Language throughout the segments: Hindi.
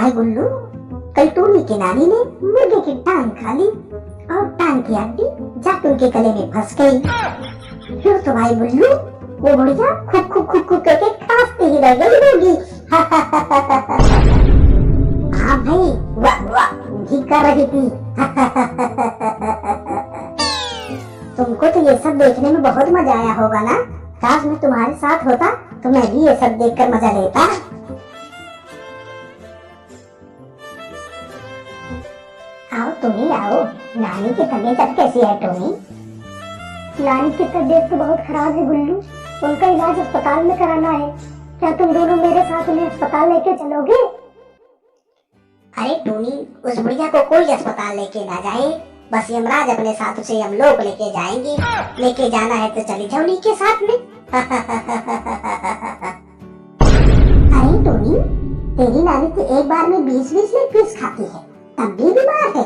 भाई गुल्लू, कल टोनी की नानी ने मुर्गे की टांग खा ली और टांग की हड्डी जाके उनके गले में फंस गई। फिर तो भाई गुल्लू वो बुढ़िया खुक खुक खुक खुक करके खांसती ही रह गई होगी। हाँ भाई, वाह वाह भी कर रही थी। तुमको तो ये सब देखने में बहुत मजा आया होगा ना। काश मैं तुम्हारे साथ होता तो मैं भी ये सब देखकर मजा लेता। आओ टोनी आओ, नानी की तबीयत अब कैसी है टोनी? नानी की तबीयत तो बहुत खराब है गुल्लू, उनका इलाज अस्पताल में कराना है। क्या तुम दोनों मेरे साथ उन्हें अस्पताल लेके चलोगे? अरे टोनी, उस बुढ़िया को कोई अस्पताल लेके ना जाए, बस यमराज अपने साथ उसे यमलोक लेके जाएंगे। लेके जाना है तो चली जाओ उन्हीं के साथ में। अरे टोनी, तेरी नानी तो एक बार में 20-20 लेग पीस खाती है, तब भी बीमार है।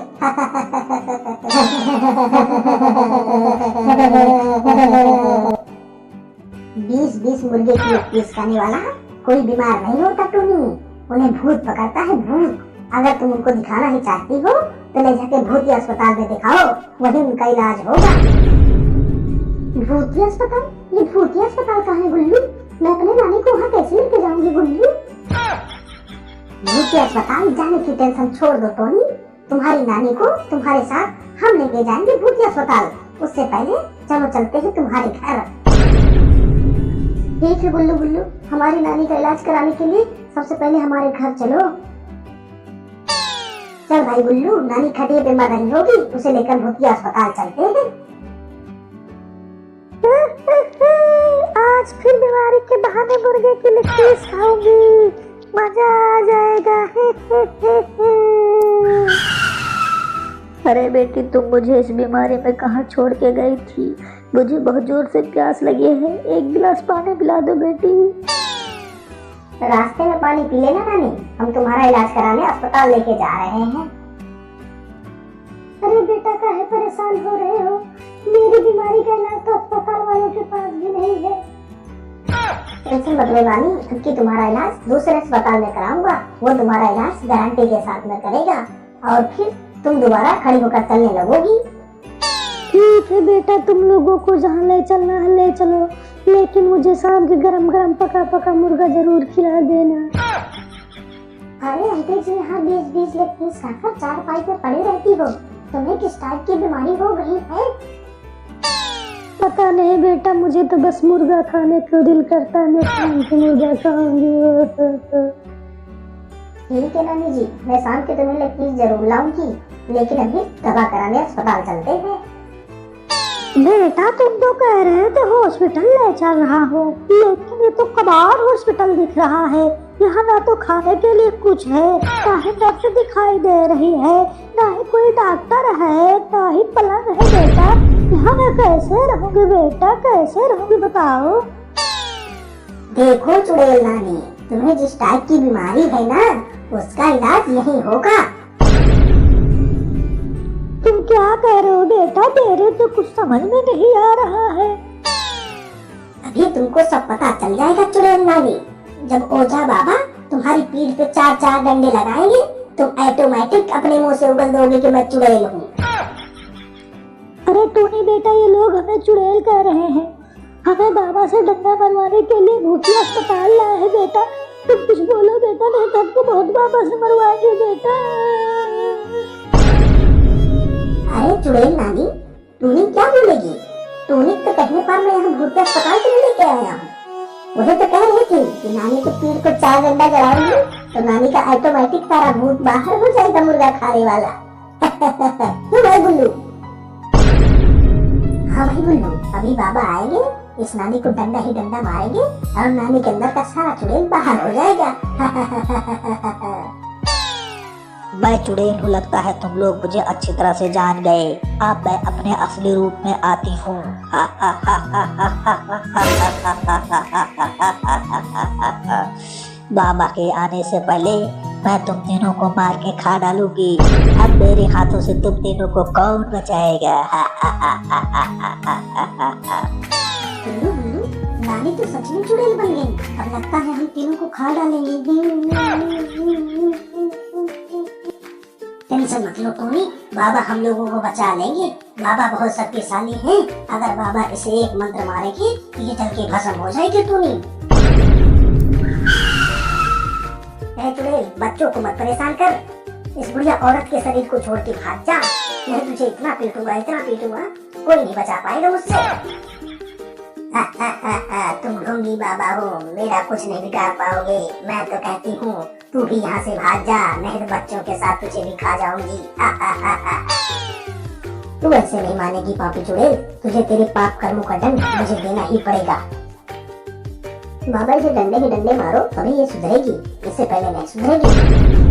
20-20 मुर्गे की लेग पीस खाने वाला कोई बीमार नहीं होता टोनी, उन्हें भूत पकड़ता है भूत। अगर तुम उनको दिखाना ही चाहती हो तो ले जाके भूतिया अस्पताल में दिखाओ, वहीं उनका इलाज होगा। भूतिया अस्पताल? ये भूतिया अस्पताल कहाँ है गुल्लू? मैं अपने नानी को वहाँ कैसे लेके जाऊंगी गुल्लू? भूतिया अस्पताल जाने की टेंशन छोड़ दो टोनी, तुम्हारी नानी को तुम्हारे साथ हम लेके जाएंगे भूतिया अस्पताल। उससे पहले चलो चलते हैं तुम्हारे घर। ठीक है गुल्लू गुल्लू, हमारी नानी का इलाज कराने के लिए सबसे पहले हमारे घर चलो। चल भाई गुल्लू, नानी खटिए पे मर रही होगी, उसे लेकर भूतिया अस्पताल चलते हैं। आज फिर बीमारी के बहाने मुर्गे की लेग पीस खाऊंगी, मजा आ जाएगा। अरे बेटी, तुम मुझे इस बीमारी में कहाँ छोड़ के गई थी? मुझे बहुत जोर से प्यास लगी है, एक गिलास पानी पिला दो बेटी। रास्ते में पानी पी लेना नानी, हम तुम्हारा इलाज कराने अस्पताल लेके जा रहे हैं। अरे बेटा, काहे परेशान हो रहे हो? मेरी बीमारी का इलाज तो अस्पताल वालों के पास भी नहीं है। टेंशन मत लो नानी, क्योंकि तुम्हारा इलाज दूसरे अस्पताल में कराऊंगा, वो तुम्हारा इलाज गारंटी के साथ में करेगा और फिर तुम दोबारा खड़ी होकर चलने लगोगी। ठीक है बेटा, तुम लोगों को जहाँ ले चलना है ले चलो, लेकिन मुझे शाम के गरम गरम पका पका मुर्गा जरूर खिला देना। अरे आंटी जी, यहाँ 20-20 लेग पीस खाकर 4 पाई पे पड़ी रहती हो, तुम्हें किस टाइप की बीमारी हो गई है? पता नहीं बेटा, मुझे तो बस मुर्गा खाने को दिल करता है, मैं शाम को मुर्गा खाऊंगी। ठीक है नानी जी, मैं शाम के तुम्हें लेग पीस जरूर लाऊंगी, लेकिन अभी दवा कराने अस्पताल चलते हैं। बेटा, तुम तो कह रहे थे हॉस्पिटल ले चल रहा हो, लेकिन ये तो कबाड़ हॉस्पिटल दिख रहा है। यहाँ ना तो खाने के लिए कुछ है, ना ही नर्स दिखाई दे रही है, ना ही कोई डॉक्टर है, ना ही पलंग है। बेटा, यहाँ मैं कैसे रहूँगी बेटा, कैसे रहूँगी बताओ? देखो चुड़ैल नानी, तुम्हें जिस टाइप की बीमारी है ना, उसका इलाज यही होगा। तुम क्या कह रहे हो बेटा? मेरे तो कुछ समझ में नहीं आ रहा है। अभी तुमको सब पता चल जाएगा चुड़ैल नानी, जब ओझा बाबा तुम्हारी पीठ पे 4-4 डंडे लगाएंगे, तुम ऑटोमेटिक अपने मुंह से उगल दोगे कि मैं चुड़ैल हूँ। अरे टोनी बेटा, ये लोग हमें चुड़ैल कह रहे हैं, हमें बाबा से डंडा मरवाने के लिए भूतिया अस्पताल लाए हैं। बेटा तुम कुछ बोलो बेटा, नहीं तो हमको बहुत बाबा से मरवाएंगे बेटा। अरे चुड़ैल नानी, टूनी क्या बोलेगी? टूनी तो कहने पर मैं यहाँ भूतिया अस्पताल के लिए लेके आया हूँ। वही तो कह रही थी कि नानी के पीठ को 4 डंडा जलाएंगे तो नानी का ऑटोमेटिक सारा भूत बाहर हो जाएगा मुर्गा खाने वाला। क्यों भाई गुल्लू? हाँ भाई गुल्लू, अभी बाबा आएंगे, इस नानी को डंडा ही डंडा मारेंगे और नानी के अंदर का सारा चुड़ैल बाहर हो जाएगा। मैं चुड़ैल हूँ, लगता है तुम लोग मुझे अच्छी तरह से जान गए। अब मैं अपने असली रूप में आती हूँ। बाबा के आने से पहले मैं तुम तीनों को मार के खा डालूंगी। अब मेरे हाथों से तुम तीनों को कौन बचाएगा? नानी तो सच में चुड़ैल बन गई, अब लगता है हम तीनों को खा डालेंगे। टेंशन मत लो टोनी, बाबा हम लोगों को बचा लेंगे। बाबा बहुत शक्तिशाली हैं। अगर बाबा इसे एक मंत्र मारेगी तो ये जल के भस्म हो जाएगी टोनी। ए चुड़ैल, बच्चों को मत परेशान कर। इस बुढ़िया औरत के शरीर को छोड़ के भाग जा। मैं तुझे इतना पीटूंगा, कोई नहीं बचा पाएगा मुझसे। तुम ढोंगी बाबा हो, मेरा कुछ नहीं बिगाड़ पाओगे। मैं तो कहती हूँ तू भी यहाँ से भाग जा, नहीं तो बच्चों के साथ तुझे भी खा जाऊंगी। तू ऐसे नहीं मानेगी पापी चुड़ैल, तुझे तेरे पाप कर्मों का दंड मुझे देना ही पड़ेगा। बाबा इसे डंडे ही डंडे मारो, तभी ये सुधरेगी, इससे पहले नहीं सुधरेगी।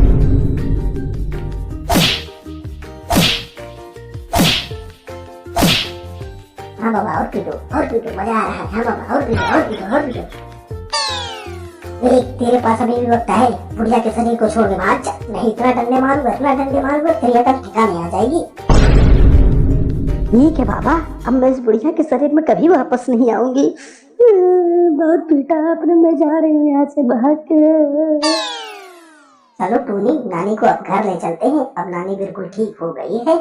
हाँ बाबा, और पीटो, मजा आ रहा है। हाँ बाबा, और पीटो। देख, तेरे पास अभी भी वक्त है, बुढ़िया के शरीर को छोड़ के भाग जा, नहीं इतना डंडे मारूंगा तेरी अकल ठिकाने आ जाएगी। ठीक है बाबा, अब मैं इस बुढ़िया के शरीर में कभी वापस नहीं आऊंगी। बहुत पीटा आपने, मैं जा रही हूँ यहाँ से भाग के। चलो टूनी, नानी को अब घर ले चलते हैं। अब नानी बिल्कुल ठीक हो गई है।